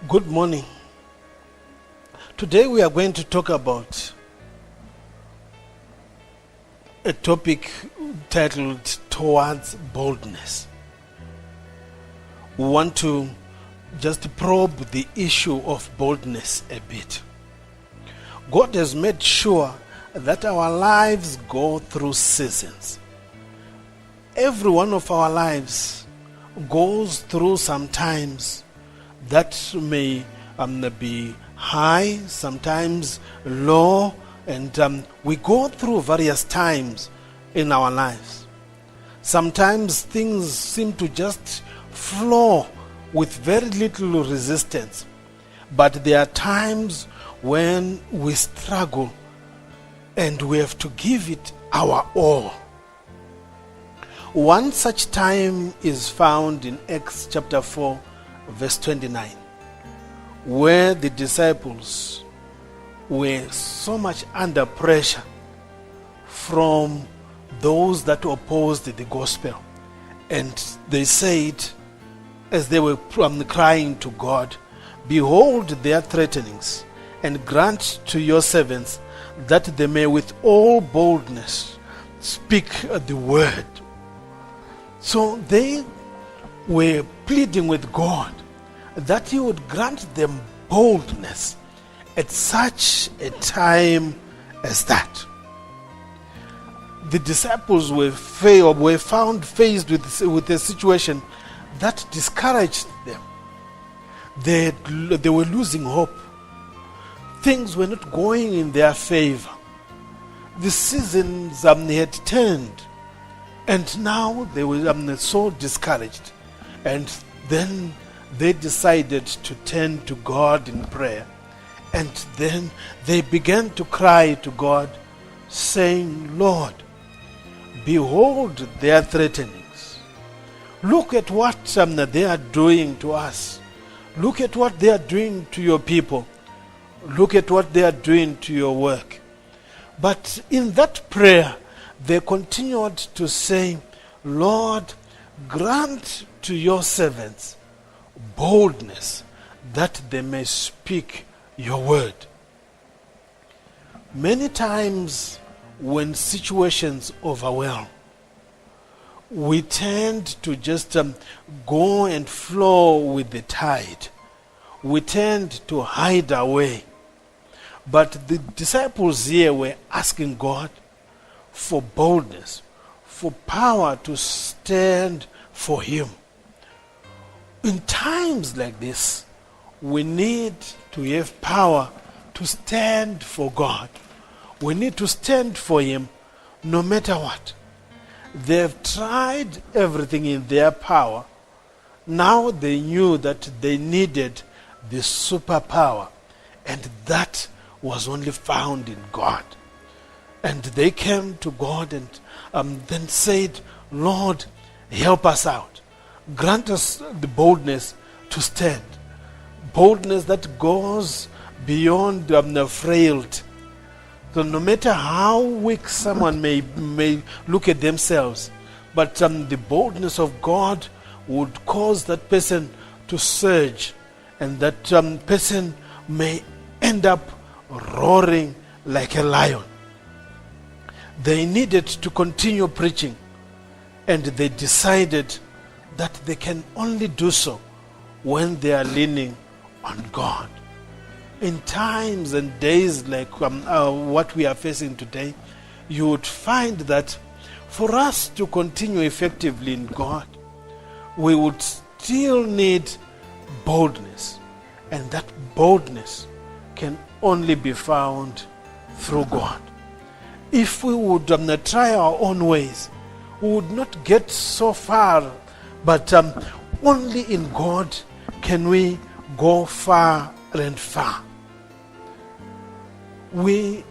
Good morning. Today we are going to talk about a topic titled Towards Boldness. We want to just probe the issue of boldness a bit. God has made sure that our lives go through seasons. Every one of our lives goes through some times that may be high, sometimes low, and we go through various times in our lives. Sometimes things seem to just flow with very little resistance, but there are times when we struggle and we have to give it our all. One such time is found in Acts chapter 4, verse 29, where the disciples were so much under pressure from those that opposed the gospel. And they said, as they were crying to God, "Behold their threatenings, and grant to your servants that they may with all boldness speak the word." So they were pleading with God that He would grant them boldness at such a time as that. The disciples were found faced with a situation that discouraged them. They were losing hope. Things were not going in their favor. The seasons had turned, and now they were so discouraged. And then they decided to turn to God in prayer. And then they began to cry to God, saying, "Lord, behold their threatenings. Look at what they are doing to us. Look at what they are doing to your people. Look at what they are doing to your work." But in that prayer, they continued to say, "Lord, grant to your servants boldness that they may speak your word." Many times when situations overwhelm, we tend to just go and flow with the tide. We tend to hide away. But the disciples here were asking God for boldness, for power to stand for Him. In times like this, we need to have power to stand for God. We need to stand for Him no matter what. They've tried everything in their power. Now they knew that they needed the superpower, and that was only found in God. And they came to God and then said, "Lord, help us out. Grant us the boldness to stand." Boldness that goes beyond the frailty. So no matter how weak someone may look at themselves, but the boldness of God would cause that person to surge, and that person may end up roaring like a lion. They needed to continue preaching, and they decided that they can only do so when they are leaning on God. In times and days like what we are facing today, you would find that for us to continue effectively in God, we would still need boldness, and that boldness can only be found through God. If we would try our own ways, we would not get so far, but only in God can we go far and far. We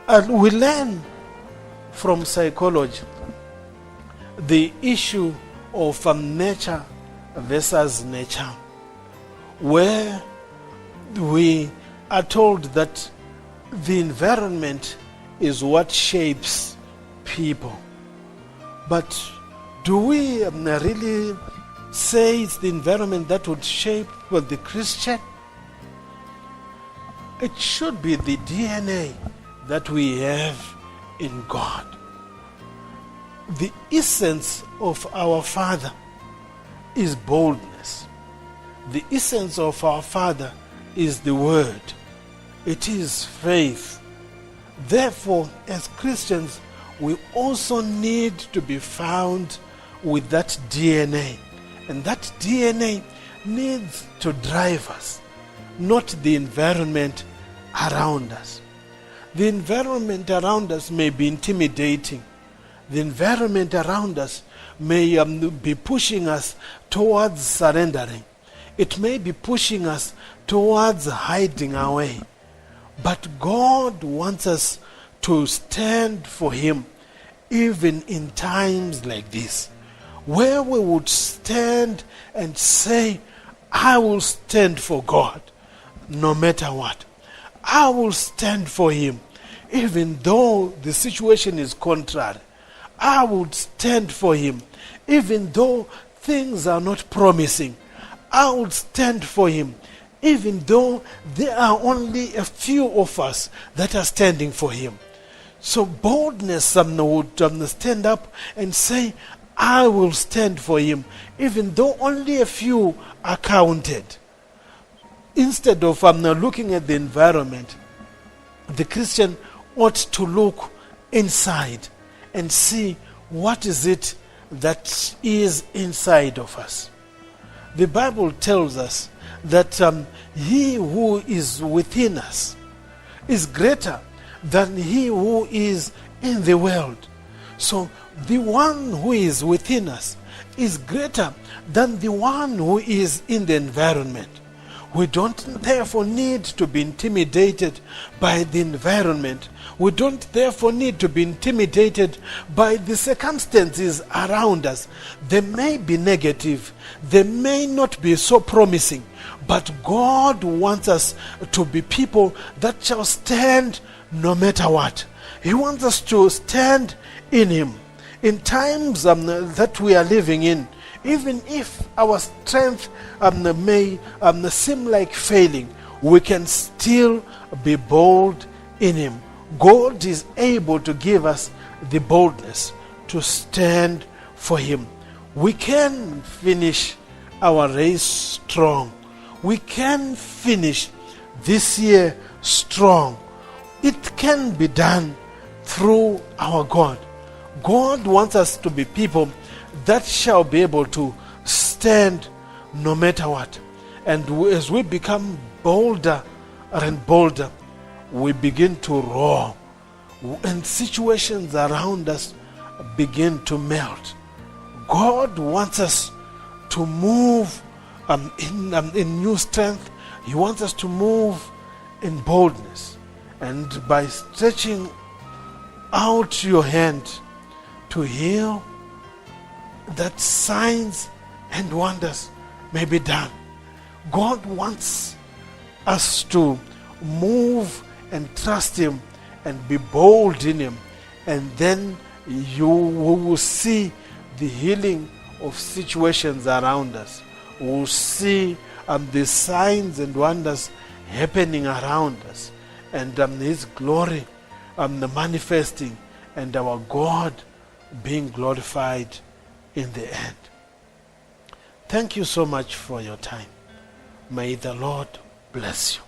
learn from psychology the issue of nature versus nature, where we are told that the environment is what shapes people. But do we really say it's the environment that would shape the Christian? It should be the DNA that we have in God. The essence of our Father is boldness. The essence of our Father is the Word. It is faith. Therefore, as Christians, we also need to be found with that DNA. And that DNA needs to drive us, not the environment around us. The environment around us may be intimidating. The environment around us may be pushing us towards surrendering. It may be pushing us towards hiding away. But God wants us to stand for Him even in times like this, where we would stand and say, I will stand for God no matter what. I will stand for Him even though the situation is contrary. I would stand for Him even though things are not promising. I would stand for Him even though there are only a few of us that are standing for Him. So boldness would stand up and say, I will stand for Him even though only a few are counted. Instead of looking at the environment, the Christian ought to look inside and see what is it that is inside of us. The Bible tells us that he who is within us is greater than he who is in the world. So the one who is within us is greater than the one who is in the environment. We don't therefore need to be intimidated by the environment. We don't therefore need to be intimidated by the circumstances around us. They may be negative. They may not be so promising. But God wants us to be people that shall stand no matter what. He wants us to stand in Him. In times that we are living in, even if our strength may seem like failing, we can still be bold in Him. God is able to give us the boldness to stand for Him. We can finish our race strong. We can finish this year strong. It can be done through our God. God wants us to be people that shall be able to stand no matter what. And as we become bolder and bolder, we begin to roar. And situations around us begin to melt. God wants us to move in new strength. He wants us to move in boldness. And by stretching out your hand to heal, that signs and wonders may be done. God wants us to move and trust Him and be bold in Him, and then you will see the healing of situations around us. We will see the signs and wonders happening around us, and His glory manifesting, and our God being glorified in the end. Thank you so much for your time. May the Lord bless you.